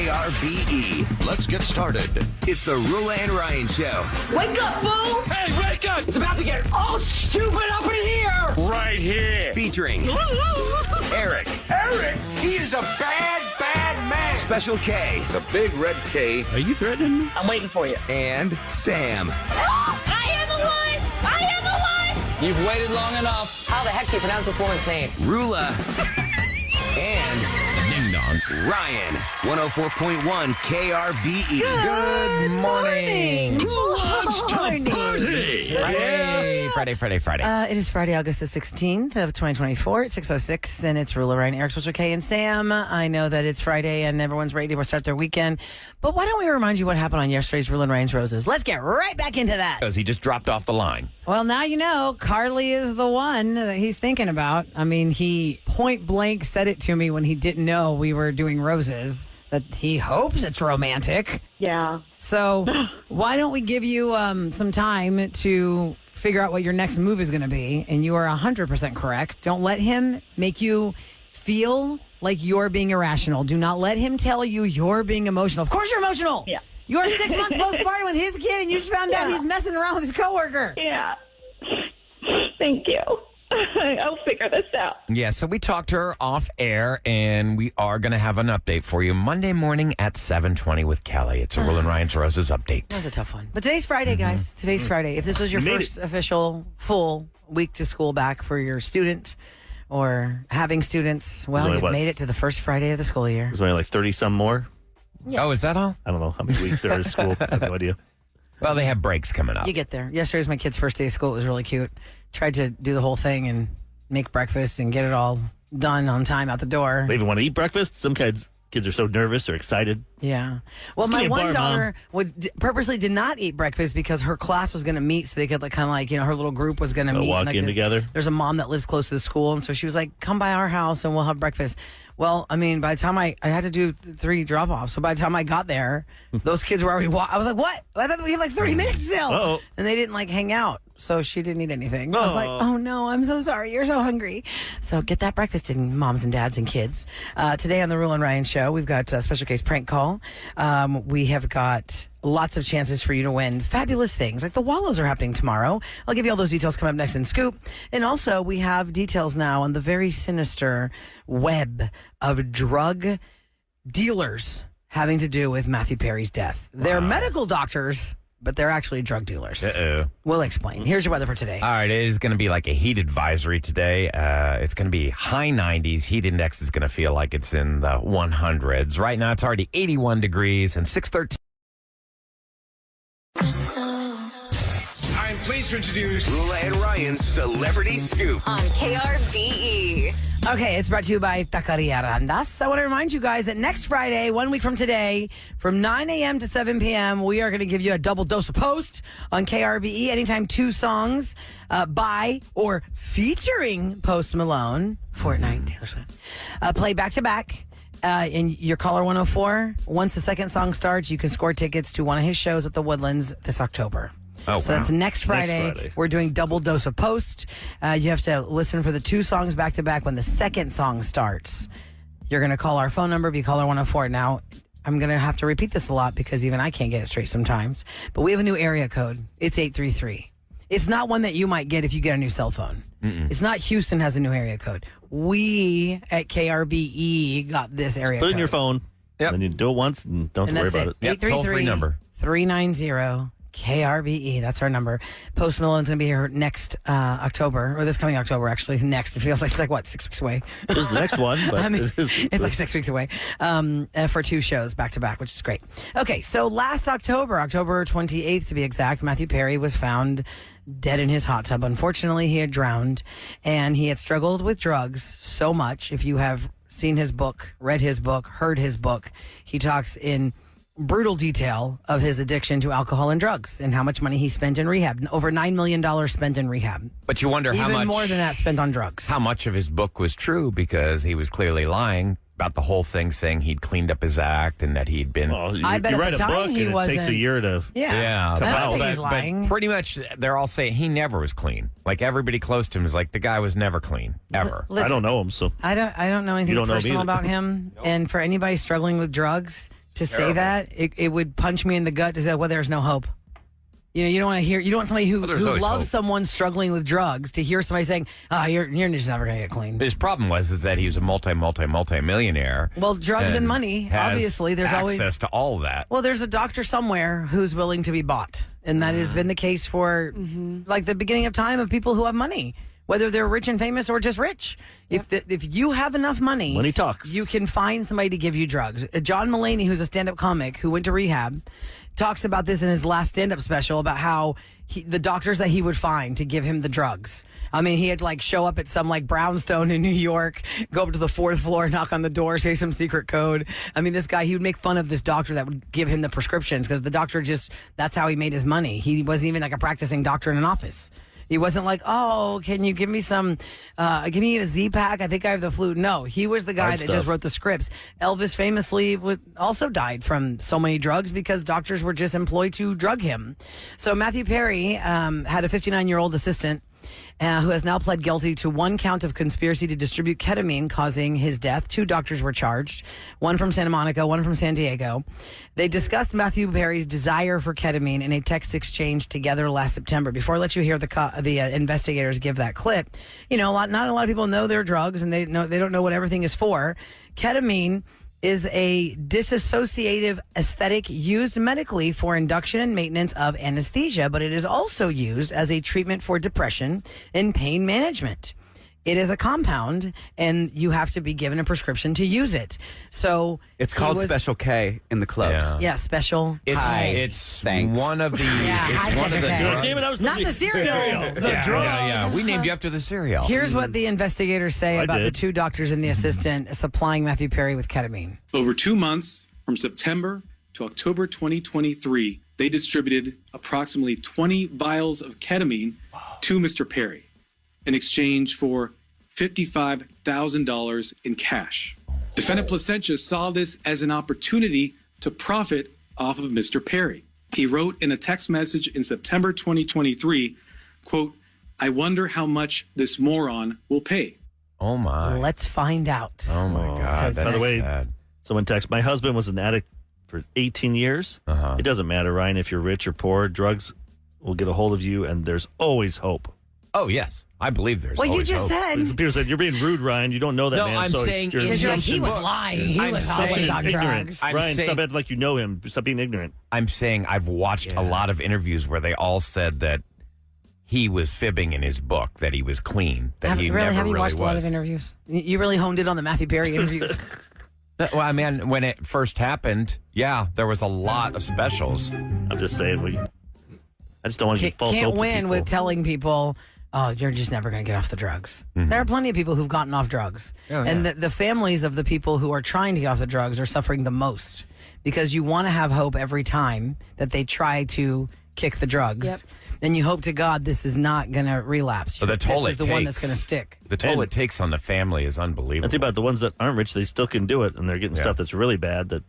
KRBE. Let's get started. It's the Roula and Ryan Show. Wake up, fool! Hey, wake up! It's about to get all stupid up in here! Right here. Featuring Eric. Eric? He is a bad, bad man. Special K. The big red K. Are you threatening me? I'm waiting for you. And Sam. I am a wuss! I am a wuss! You've waited long enough. How the heck do you pronounce this woman's name? Roula. And Ding dong. Ryan. 104.1 KRBE. Good morning. Friday. It is Friday, August the 16th of 2024 at 6:06, and it's Roula, Ryan, Eric, Special K, and Sam. I know that it's Friday and everyone's ready to start their weekend, but why don't we remind you what happened on yesterday's Roula and Ryan's Roses? Let's get right back into that. Because he just dropped off the line. Well, now you know Carly is the one that he's thinking about. I mean, he point blank said it to me when he didn't know we were doing roses, that he hopes it's romantic. Yeah. So why don't we give you some time to figure out what your next move is going to be? And you are 100% correct. Don't let him make you feel like you're being irrational. Do not let him tell you you're being emotional. Of course you're emotional. Yeah. You're 6 months postpartum with his kid, and you just found out he's messing around with his coworker. Yeah. Thank you. I'll figure this out. Yeah, so we talked to her off air, and we are going to have an update for you Monday morning at 7:20 with Kelly. It's a Roula and Ryan's Roses update. That was a tough one. But today's Friday, guys. Today's Friday. If this was your first official full week to school back for your student or having students, well, you made it to the first Friday of the school year. There's only like 30 some more. Yeah. Oh, is that all? I don't know how many weeks there is school. I have no idea. Well, they have breaks coming up. You get there. Yesterday was my kid's first day of school. It was really cute. Tried to do the whole thing and make breakfast and get it all done on time out the door. They even want to eat breakfast. Some kids are so nervous or excited. Yeah. Well, Just my give me a one bar, daughter purposely did not eat breakfast because her class was going to meet, so they could her little group was going to meet. Walk in together. There's a mom that lives close to the school, and so she was like, "Come by our house and we'll have breakfast." Well, I mean, by the time I had to do 3 drop-offs, so by the time I got there, those kids were already I was like, what? I thought we have like 30 minutes still. Uh-oh. And they didn't hang out. So she didn't eat anything. I was like, oh no, I'm so sorry. You're so hungry. So get that breakfast in, moms and dads and kids. Today on the Roula and Ryan Show, we've got a special case prank call. We have got lots of chances for you to win fabulous things. Like the Wallows are happening tomorrow. I'll give you all those details coming up next in Scoop. And also we have details now on the very sinister web of drug dealers having to do with Matthew Perry's death. They're medical doctors, but they're actually drug dealers. Uh-oh. We'll explain. Here's your weather for today. All right, it is going to be like a heat advisory today. It's going to be high 90s. Heat index is going to feel like it's in the 100s. Right now, it's already 81 degrees and 613. I'm pleased to introduce Roula and Ryan's Celebrity Scoop. On KRBE. Okay, it's brought to you by Taqueria Randas. I want to remind you guys that next Friday, 1 week from today, from 9 a.m. to 7 p.m., we are going to give you a double dose of Post on KRBE. Anytime 2 songs by or featuring Post Malone, Fortnite, Taylor Swift, play back-to-back. In your caller 104, once the second song starts, you can score tickets to one of his shows at the Woodlands this October. Oh, so wow. that's next Friday. We're doing double dose of Post. You have to listen for the 2 songs back to back. When the second song starts, you're going to call our phone number, be caller 104. Now, I'm going to have to repeat this a lot because even I can't get it straight sometimes. But we have a new area code. It's 833. It's not one that you might get if you get a new cell phone. It's not Houston has a new area code. We at KRBE got this area code. Put it in your phone. Yep. And you do it once and don't have to worry about it. Yep, toll-free number. 390 KRBE. That's our number. Post Malone's going to be here next October, or this coming October, actually. Next. It feels like it's 6 weeks away. This is the next one. But I mean, it's like 6 weeks away for 2 shows back to back, which is great. Okay, so last October 28th to be exact, Matthew Perry was found dead in his hot tub. Unfortunately, he had drowned, and he had struggled with drugs so much. If you have seen his book, read his book, heard his book, he talks in brutal detail of his addiction to alcohol and drugs and how much money he spent in rehab. Over $9 million spent in rehab. But you wonder how much... Even more than that spent on drugs. How much of his book was true because he was clearly lying about the whole thing, saying he'd cleaned up his act and that he'd been... Well, I bet you at write the a time book he and it takes a wasn't- year to... Yeah. Come I don't out. think he's lying. But pretty much, they're all saying he never was clean. Like, everybody close to him is like, the guy was never clean, ever. Listen, I don't know him, so... I don't know anything You don't know me personal either. about him. And for anybody struggling with drugs, to say that, it would punch me in the gut to say, well, there's no hope. You don't want to hear. You don't want somebody who loves hope. someone struggling with drugs to hear somebody saying, you're just never going to get clean. His problem is that he was a multi-millionaire. Well, drugs and money, has obviously, there's access always to all that. Well, there's a doctor somewhere who's willing to be bought, and that has been the case for like the beginning of time of people who have money, whether they're rich and famous or just rich. If you have enough money talks. You can find somebody to give you drugs. John Mulaney, who's a stand-up comic who went to rehab, talks about this in his last stand-up special about how the doctors that he would find to give him the drugs. I mean, he had like show up at some like brownstone in New York, go up to the 4th floor, knock on the door, say some secret code. I mean, this guy, he would make fun of this doctor that would give him the prescriptions because the doctor that's how he made his money. He wasn't even like a practicing doctor in an office. He wasn't like, oh, can you give me give me a Z-Pack? I think I have the flu. No, he was the guy that just wrote the scripts. Elvis famously also died from so many drugs because doctors were just employed to drug him. So Matthew Perry had a 59-year-old assistant who has now pled guilty to 1 count of conspiracy to distribute ketamine causing his death. 2 doctors were charged, one from Santa Monica, one from San Diego. They discussed Matthew Perry's desire for ketamine in a text exchange together last September. Before I let you hear the investigators give that clip, not a lot of people know their drugs, and they don't know what everything is for. Ketamine is a dissociative aesthetic used medically for induction and maintenance of anesthesia, but it is also used as a treatment for depression and pain management. It is a compound, and you have to be given a prescription to use it. So it's called Special K in the clubs. Yeah, Special. It's one of the. It's one of the drugs. Damn it, I was not the cereal. The drug. Yeah. We named you after the cereal. Here's what the investigators say about the 2 doctors and the assistant supplying Matthew Perry with ketamine. Over 2 months, from September to October 2023, they distributed approximately 20 vials of ketamine to Mr. Perry in exchange for $55,000 in cash. Defendant Placentia saw this as an opportunity to profit off of Mr. Perry. He wrote in a text message in September 2023, quote, "I wonder how much this moron will pay." Oh, my. Let's find out. Oh, my God. By the way, someone texted, my husband was an addict for 18 years. It doesn't matter, Ryan, if you're rich or poor, drugs will get a hold of you, and there's always hope. Oh, yes. I believe there's Well, you always just hope. said. People said, you're being rude, Ryan. You don't know that No, man. I'm so saying you're Because you're like, he was lying. He was always on drugs. Ryan, saying- stop acting like you know him. Stop being ignorant. I'm saying I've watched a lot of interviews where they all said that he was fibbing in his book, that he was clean, that he never Have you really watched was. a lot of interviews? You really honed in on the Matthew Perry interviews. Well, I mean, when it first happened, there was a lot of specials. I'm just saying, I just don't want to get false hope Can't to win people. with telling people, oh, you're just never going to get off the drugs. There are plenty of people who've gotten off drugs. And the families of the people who are trying to get off the drugs are suffering the most because you want to have hope every time that they try to kick the drugs. Yep. And you hope to God this is not going to relapse. But the toll this it is the takes, one that's going to stick. The toll it takes on the family is I unbelievable. think about the ones that aren't rich, they still can do it, and they're getting stuff that's really bad that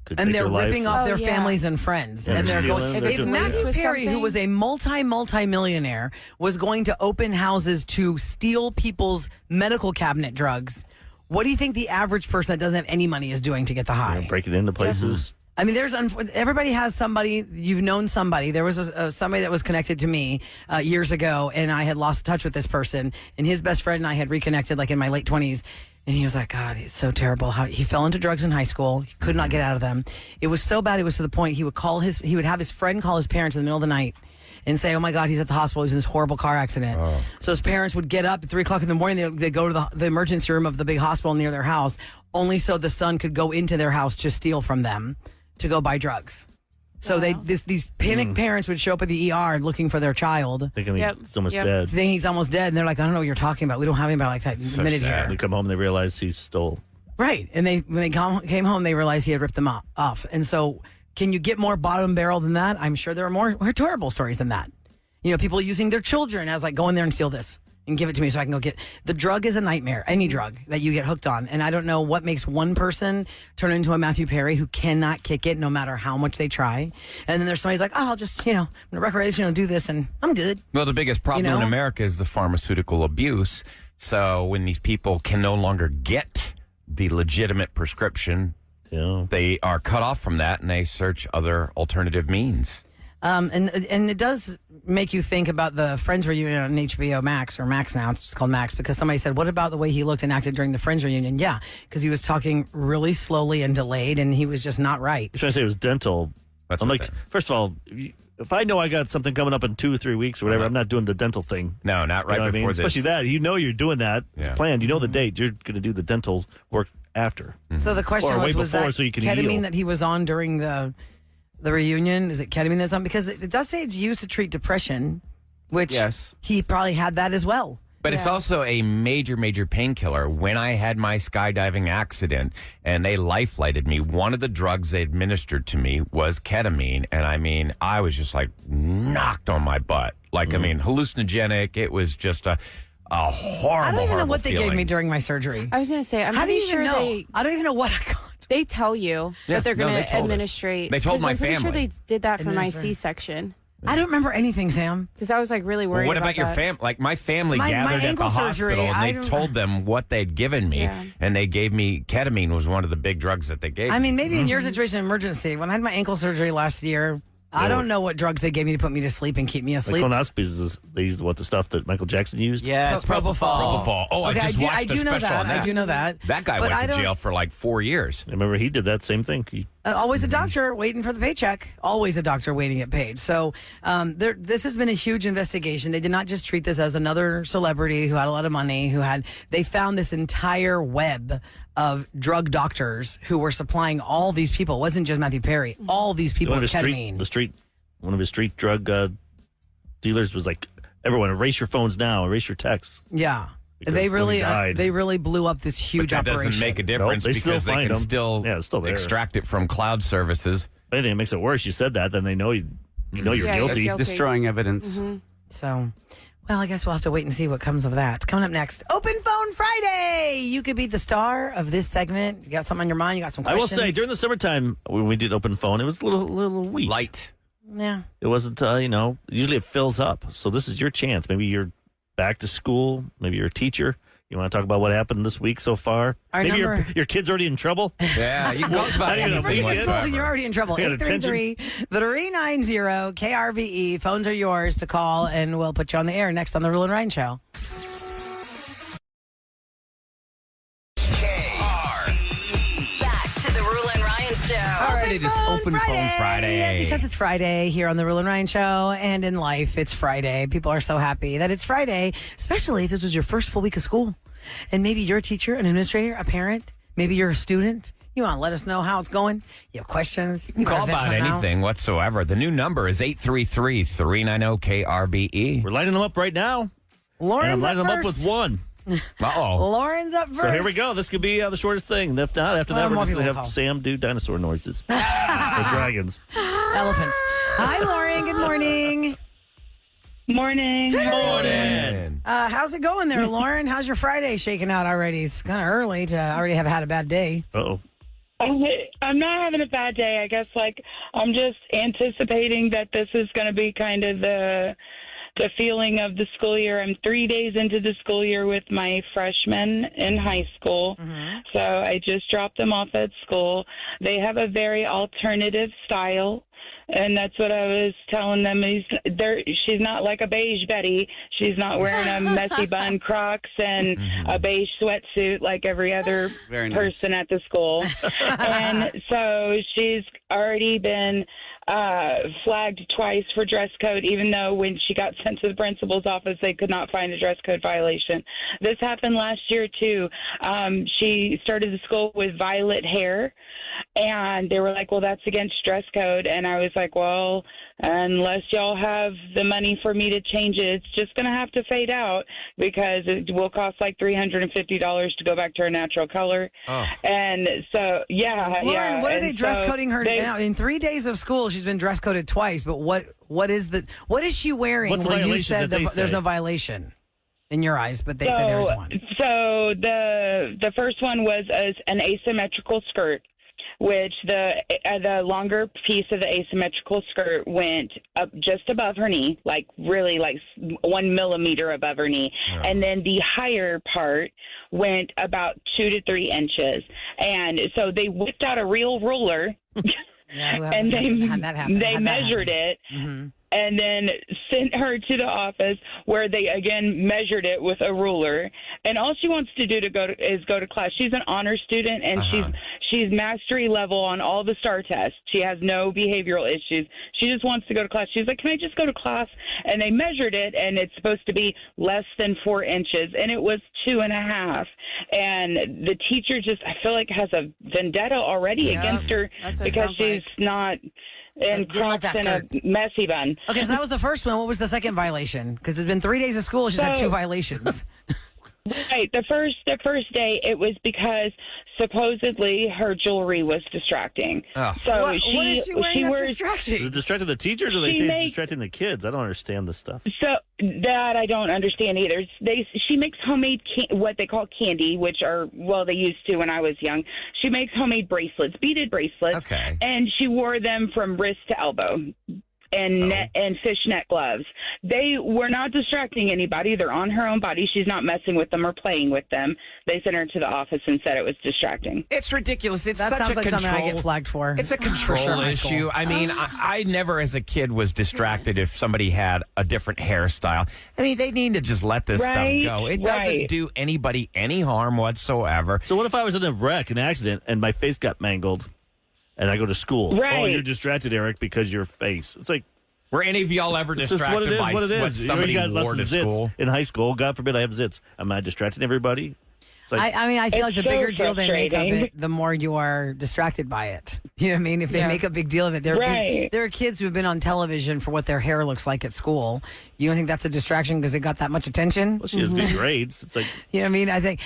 could And take they're their life. ripping off Oh, their yeah. families and friends. Yeah, and they're they're going. stealing. They're If doing Matthew that. Perry, who was a multi-millionaire, was going to open houses to steal people's medical cabinet drugs, what do you think the average person that doesn't have any money is doing to get the high? Breaking into places. I mean, everybody has somebody, you've known somebody. There was somebody that was connected to me years ago, and I had lost touch with this person, and his best friend and I had reconnected like in my late 20s. And he was like, God, it's so terrible. How he fell into drugs in high school. He could not get out of them. It was so bad. It was to the point he would have his friend call his parents in the middle of the night and say, oh my God, he's at the hospital. He's in this horrible car accident. So his parents would get up at 3:00 in the morning. They'd go to the emergency room of the big hospital near their house, only so the son could go into their house to steal from them to go buy drugs. So these panicked parents would show up at the ER looking for their child. Thinking he's almost dead. Think he's almost dead. And they're like, I don't know what you're talking about. We don't have anybody like that in a minute here. They come home and they realize he stole. Right. And when they came home, they realized he had ripped them off. And so can you get more bottom barrel than that? I'm sure there are more terrible stories than that. People using their children as like, go in there and steal this and give it to me so I can go get. The drug is a nightmare, any drug that you get hooked on. And I don't know what makes one person turn into a Matthew Perry who cannot kick it no matter how much they try. And then there's somebody who's like, oh, I'll just, I'm a recreational do this and I'm good. Well, the biggest problem in America is the pharmaceutical abuse. So when these people can no longer get the legitimate prescription they are cut off from that and they search other alternative means. And it does make you think about the Friends reunion on HBO Max, or Max now. It's just called Max, because somebody said, what about the way he looked and acted during the Friends reunion? Yeah, because he was talking really slowly and delayed, and he was just not right. You're trying to say it was dental. I'm like, first of all, if I know I got something coming up in 2 or 3 weeks or whatever, I'm not doing the dental thing. No, not right before this. Especially that. You know you're doing that. It's planned. You know the date. You're going to do the dental work after. So the question was that so you can ketamine heal. that he was on during the reunion? Is it ketamine that's on? Because it does say it's used to treat depression, which he probably had that as well. But it's also a major, major painkiller. When I had my skydiving accident and they life-flighted me, one of the drugs they administered to me was ketamine. And I mean, I was just like knocked on my butt. Like, I mean, hallucinogenic. It was just a horrible, I don't even know what they feeling. gave me during my surgery. I was going to say, I'm How do pretty you even sure know? I don't even know what I got. they tell you that they're going to administrate. They told my I'm pretty family. sure they did that for my C-section. I don't remember anything, Sam. Because I was like really worried. What about your that. family? Like my family My gathered at the ankle surgery, hospital and they told them what they'd given me, and they gave me ketamine was one of the big drugs that they gave me. I mean, maybe in your situation, emergency. When I had my ankle surgery last year, I don't know what drugs they gave me to put me to sleep and keep me asleep. Colonoscopies, they used the stuff that Michael Jackson used? Yes, Propofol. Propofol. Oh, Okay, I just watched the special on that. I do know that. That guy But went to jail for like 4 years. I remember he did that same thing. Always a doctor waiting for the paycheck. Always a doctor waiting to get paid. So this has been a huge investigation. They did not just treat this as another celebrity who had a lot of money. They found this entire web of drug doctors who were supplying all these people. It wasn't just Matthew Perry. All these people with ketamine. One of his street drug dealers was like, everyone, erase your phones now, erase your texts. Yeah. Because They when he died- really blew up this huge But that operation. doesn't make a difference Nope, they still because they find can them. still, it's still there. extract it from cloud services. If anything, it makes it worse. You said that, then they know you know you're guilty. Destroying evidence. So, well, I guess we'll have to wait and see what comes of that. Coming up next, Open Phone Friday. You could be the star of this segment. You got something on your mind? You got some I questions? will say, during the summertime, when we did open phone, it was a little weak. Light. Yeah. It wasn't, usually it fills up. So this is your chance. Maybe you're back to school. Maybe you're a teacher. You want to talk about what happened this week so far? Maybe your kid's already in trouble. Yeah, you can go about Not even a First you weekend. get school, you're already in trouble. You got 833-390 KRBE. Phones are yours to call, and we'll put you on the air next on the Rule and Ryan Show. Back to the Roula and Ryan Show. Alright, it is Open Phone Friday. Yeah, because it's Friday here on the Rule and Ryan Show, and in life, it's Friday. People are so happy that it's Friday, especially if this was your first full week of school. And maybe you're a teacher, an administrator, a parent. Maybe you're a student. You want to let us know how it's going? You have questions? You can call about anything whatsoever. The new number is 833-390-KRBE. We're lining them up right now. Lauren's And I'm lining up them up first. with one. Uh-oh. Lauren's up first. So here we go. This could be the shortest thing. If not, after that, we're more just going to people have call. Sam do dinosaur noises. Or dragons. Elephants. Hi, Lauren. Good morning. Morning. Morning. How's it going there, Lauren? How's your Friday shaking out already? It's kind of early to already have had a bad day. Uh-oh. I'm not having a bad day. I guess, I'm just anticipating that this is going to be kind of the feeling of the school year. I'm 3 days into the school year with my freshmen in high school. So I just dropped them off at school. They have a very alternative style. And that's what I was telling them. She's not like a beige Betty. She's not wearing a messy bun Crocs and a beige sweatsuit like every other person at the school. And so she's already been flagged twice for dress code, even though when she got sent to the principal's office, they could not find a dress code violation. This happened last year, too. She started the school with violet hair, and they were like, well, that's against dress code. And I was like, well, unless y'all have the money for me to change it, it's just going to have to fade out because it will cost like $350 to go back to her natural color. Oh. And so, Lauren, what are they dress coding her now? In 3 days of school, she's been dress coded twice, but what is she wearing? What's the when you violation said that they there's say? no violation in your eyes, but they said there is one. So the first one was an asymmetrical skirt which the longer piece of the asymmetrical skirt went up just above her knee, like really like 1 millimeter above her knee. And then the higher part went about 2 to 3 inches. And so they whipped out a real ruler and they measured it. Mm-hmm. And then sent her to the office where they again measured it with a ruler. And all she wants to do is go to class. She's an honor student, and she's mastery level on all the STAR tests. She has no behavioral issues. She just wants to go to class. She's like, "Can I just go to class?" And they measured it, and it's supposed to be less than 4 inches, and it was 2.5. And the teacher I feel like has a vendetta already against her because she's not. And Crocs in a messy bun. Okay, so that was the first one. What was the second violation? Because it's been 3 days of school. She's had 2 violations. Right. The first day, it was because supposedly her jewelry was distracting. Oh. So what is she wearing that's distracting? Is it distracting the teacher, or do they say it's distracting the kids? I don't understand this stuff. So that I don't understand either. She makes homemade what they call candy, which are, well, they used to when I was young. She makes homemade bracelets, beaded bracelets. Okay. And she wore them from wrist to elbow. And fishnet gloves. They were not distracting anybody. They're on her own body. She's not messing with them or playing with them. They sent her to the office and said it was distracting. It's ridiculous. That sounds like something I get flagged for. It's a control issue. I mean, I never as a kid was distracted if somebody had a different hairstyle. I mean, they need to just let this stuff go. It doesn't do anybody any harm whatsoever. So what if I was in a wreck, an accident, and my face got mangled? And I go to school. Right. Oh, you're distracted, Eric, because your face. It's like, were any of y'all ever distracted by what somebody wore to school? In high school, God forbid I have zits. Am I distracting everybody? Like, I feel like the bigger deal they make of it, the more you are distracted by it. You know what I mean? If they make a big deal of it. There are kids who have been on television for what their hair looks like at school. You don't think that's a distraction because it got that much attention? Well, she has good grades. It's like, you know what I mean? I think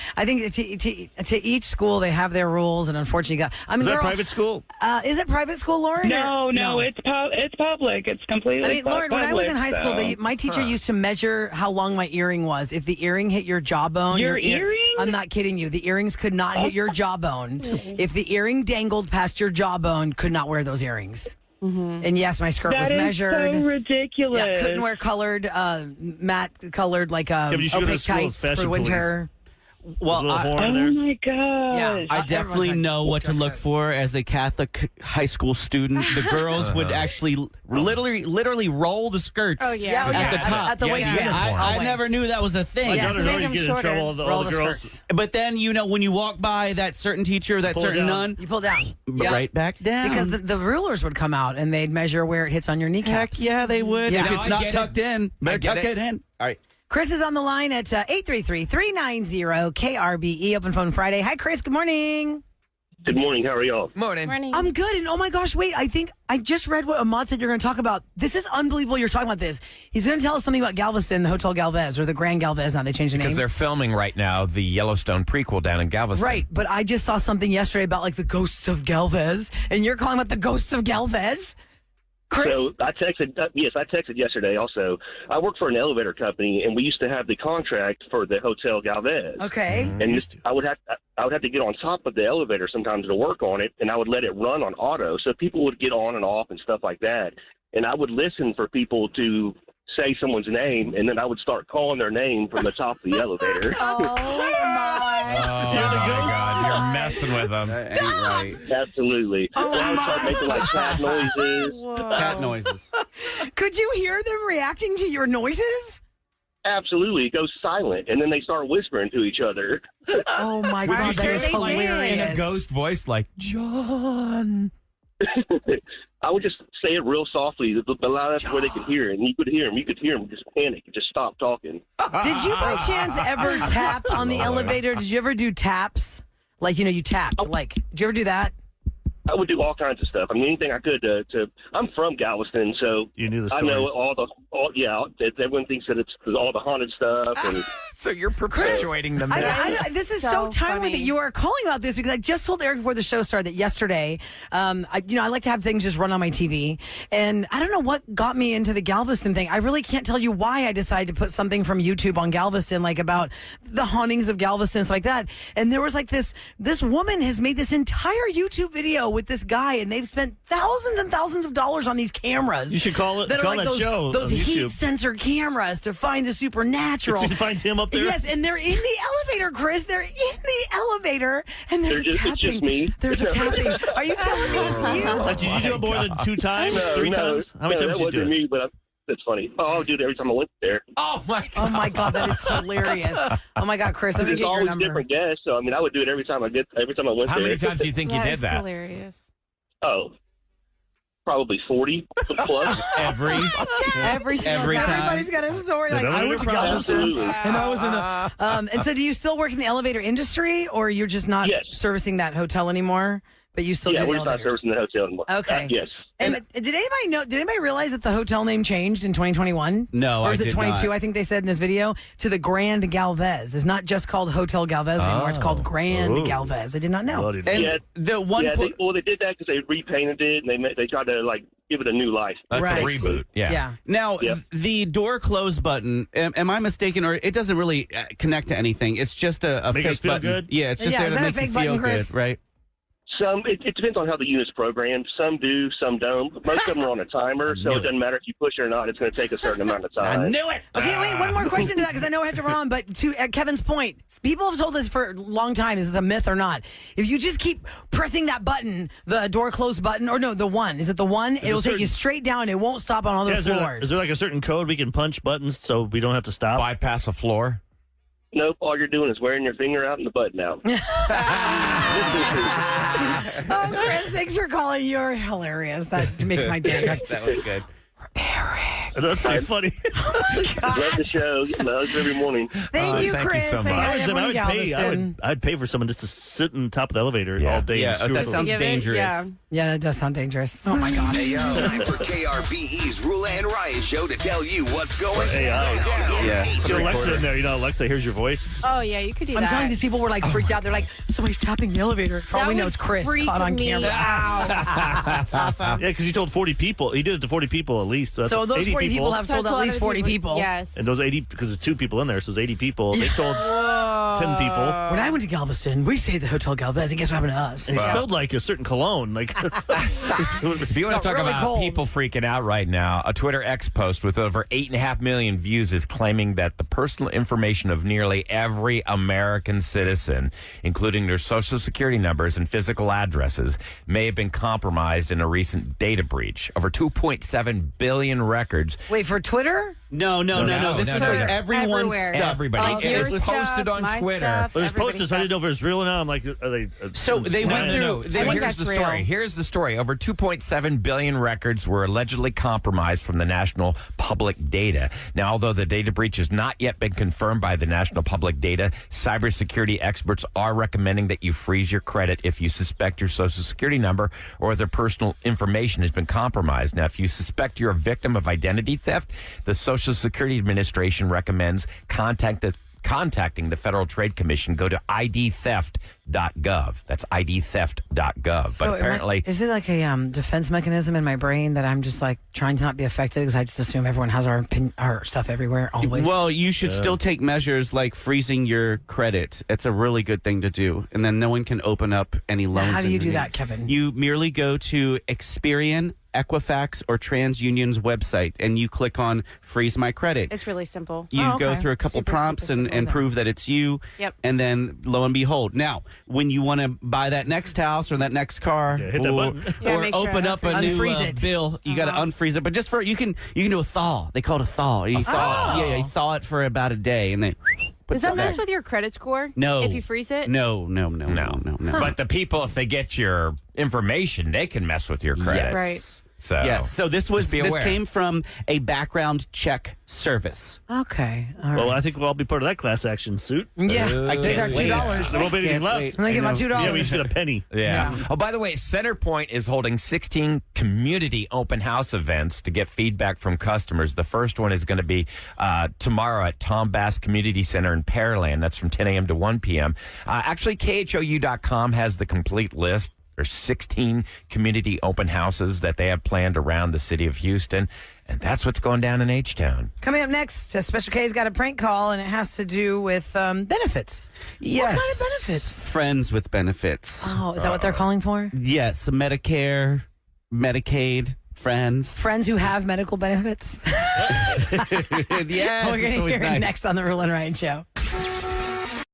to each school they have their rules, and unfortunately, is that private school? Is it private school, Lauren? No, it's public. It's completely. I mean, Lauren, when I was in high school, my teacher used to measure how long my earring was. If the earring hit your jawbone, your earring? I'm not kidding you. The earrings could not hit your jawbone. If the earring dangled past your jawbone, could not wear those earrings. Mm-hmm. And yes, my skirt was measured. That is so ridiculous. Yeah, couldn't wear colored, matte colored, like opaque tights for winter. Well, oh my gosh. Yeah, I definitely know what to look for as a Catholic high school student. The girls would actually literally roll the skirts at the top. At the waistband. I never knew that was a thing. My daughter's already getting in trouble with all the girls. Skirts. But then, when you walk by that certain teacher, that certain nun, you pull down. Right back down. Because the rulers would come out and they'd measure where it hits on your kneecaps. Heck yeah, they would. Yeah. If it's not tucked in, better tuck it in. All right. Chris is on the line at 833-390-KRBE. Open Phone Friday. Hi, Chris. Good morning. Good morning. How are y'all? Morning. I'm good. And oh my gosh, wait. I think I just read what Ahmad said you're going to talk about. This is unbelievable you're talking about this. He's going to tell us something about Galveston, the Hotel Galvez, or the Grand Galvez. Now they changed the name. Because they're filming right now the Yellowstone prequel down in Galveston. Right. But I just saw something yesterday about like the ghosts of Galvez. And you're calling about the ghosts of Galvez? Chris? So I texted yesterday also. I work for an elevator company, and we used to have the contract for the Hotel Galvez. Okay. And I would have to get on top of the elevator sometimes to work on it, and I would let it run on auto. So people would get on and off and stuff like that. And I would listen for people to say someone's name, and then I would start calling their name from the top of the elevator. Oh, my. God. You're messing with them. Right. Absolutely. Oh, and I would start making like cat noises. Cat noises. Could you hear them reacting to your noises? Absolutely. It goes silent, and then they start whispering to each other. Oh, my God. Would you That is say hilarious. in a ghost voice like, John? I would just say it real softly, the loud enough where they could hear it. And you could hear him just panic and just stop talking. Did you by chance ever tap on the elevator? Did you ever do taps? Like, you tapped. Like, did you ever do that? I would do all kinds of stuff. I mean, anything I could I'm from Galveston, so you knew the I stories. know everyone thinks that it's all the haunted stuff. And So you're perpetuating the myth. This is so timely that you are calling about this because I just told Eric before the show started that yesterday, I like to have things just run on my TV. And I don't know what got me into the Galveston thing. I really can't tell you why I decided to put something from YouTube on Galveston, like about the hauntings of Galveston, stuff like that. And there was like this woman has made this entire YouTube video with this guy, and they've spent thousands and thousands of dollars on these cameras. You should call that show those on heat YouTube. sensor cameras to find the supernatural. It finds him up there. Yes, and they're in the elevator, Chris. They're in the elevator, and there's a tapping. It's just me. There's a tapping. Are you telling me it's you? Did you do it more than 2 times, 3 times? How many times did you do it? Me, but that's funny. Oh, I'll do it every time I went there. Oh my God! Oh my God, that is hilarious. Oh my God, Chris, let me get your number. Different guests, so I mean, I would do it every time I went there. How many times do you think you did that? Hilarious. Oh, probably 40 plus. Every time. Everybody's got a story. Like I went to Galveston, and I was in the. And so, do you still work in the elevator industry, or you're just not servicing that hotel anymore? But you still do the we're not servicing the hotel anymore. Okay. Yes. And did anybody know? Did anybody realize that the hotel name changed in 2021? No, or is it 22? Not. I think they said in this video to the Grand Galvez. It's not just called Hotel Galvez anymore. It's called Grand Galvez. I did not know. They did that because they repainted it and they tried to give it a new life. That's a reboot. Yeah. Now the door close button. Am I mistaken, or it doesn't really connect to anything? It's just a make fake us feel button. good. Yeah, it's just there to make you feel good, right? Some it depends on how the unit's programmed. Some do, some don't. Most of them are on a timer, so it doesn't matter if you push it or not. It's going to take a certain amount of time. I knew it. Okay, wait, one more question to that because I know I have to run on. But to Kevin's point, people have told us for a long time, is this a myth or not? If you just keep pressing that button, the door close button, or no, the one. Is it the one? It will take you straight down. It won't stop on other floors. Is there like a certain code we can punch buttons so we don't have to stop? Bypass a floor? Nope, all you're doing is wearing your finger out and the button out. Oh, Chris, thanks for calling. You're hilarious. That makes my day. That was good. Eric. That's pretty funny. Love the show. Love it every morning. Thank you, Chris. You so much. I'd pay for someone just to sit on top of the elevator all day. Yeah, and that sounds dangerous. Yeah, that does sound dangerous. Oh my God. Hey, yo, time for KRBE's Roula and Ryan show to tell you what's going down. Yeah. Alexa in there. Alexa, here's your voice. Oh, yeah, you could do that. I'm telling you, these people were freaked out. They're like, somebody's tapping the elevator. For all we know, it's Chris caught on camera. That's awesome. Yeah, because you told 40 people. You did it to 40 people at least. So those 40 people have told at least 40 people. Yes. And those 80, because there's 2 people in there, so there's 80 people. They told 10 people. When I went to Galveston, we stayed at the Hotel Galvez, and guess what happened to us? And it smelled like a certain cologne. If you want to talk about people freaking out right now, a Twitter X post with over 8.5 million views is claiming that the personal information of nearly every American citizen, including their social security numbers and physical addresses, may have been compromised in a recent data breach. Over 2.7 billion records. Wait, for Twitter? No. This is for everyone's stuff. Everybody. It was posted on Twitter. It was posted, so I didn't know if it was real or not. I'm like, are they? So they went through. Here's the story. Here's the story. Over 2.7 billion records were allegedly compromised from the national public data. Now, although the data breach has not yet been confirmed by the national public data, cybersecurity experts are recommending that you freeze your credit if you suspect your social security number or other personal information has been compromised. Now, if you suspect you're a victim of identity theft, the Social Security Administration recommends contacting the Federal Trade Commission. Go to idtheft.gov. That's idtheft.gov. So but apparently, is it like a defense mechanism in my brain that I'm just trying to not be affected because I just assume everyone has our stuff everywhere always? Well, you should still take measures like freezing your credit. It's a really good thing to do, and then no one can open up any loans. How do you do that, Kevin? You merely go to Experian, Equifax, or TransUnion's website, and you click on Freeze My Credit. It's really simple. You go through a couple prompts and prove that it's you. Yep. And then, lo and behold, now, when you want to buy that next house or that next car hit that button. or open up a new bill, you got to unfreeze it. But just for, you can do a thaw. They call it a thaw. You thaw it for about a day, and then... Does that mess with your credit score? No. If you freeze it? No. But the people, if they get your information, they can mess with your credit. Right. So yes. So this came from a background check service. Okay. All right. Well, I think we'll all be part of that class action suit. Yeah. There's our $2. There won't be anything left. I'm going to get my $2. Yeah, we just get a penny. Yeah. Oh, by the way, Centerpoint is holding 16 community open house events to get feedback from customers. The first one is going to be tomorrow at Tom Bass Community Center in Pearland. That's from 10 a.m. to 1 p.m. Actually, KHOU.com has the complete list. There's 16 community open houses that they have planned around the city of Houston, and that's what's going down in H-Town. Coming up next, Special K's got a prank call, and it has to do with benefits. Yes. What kind of benefits? Friends with benefits. Oh, is that what they're calling for? Yes, Medicare, Medicaid, friends. Friends who have medical benefits? Yes, We're going to hear it next on the Roula and Ryan Show.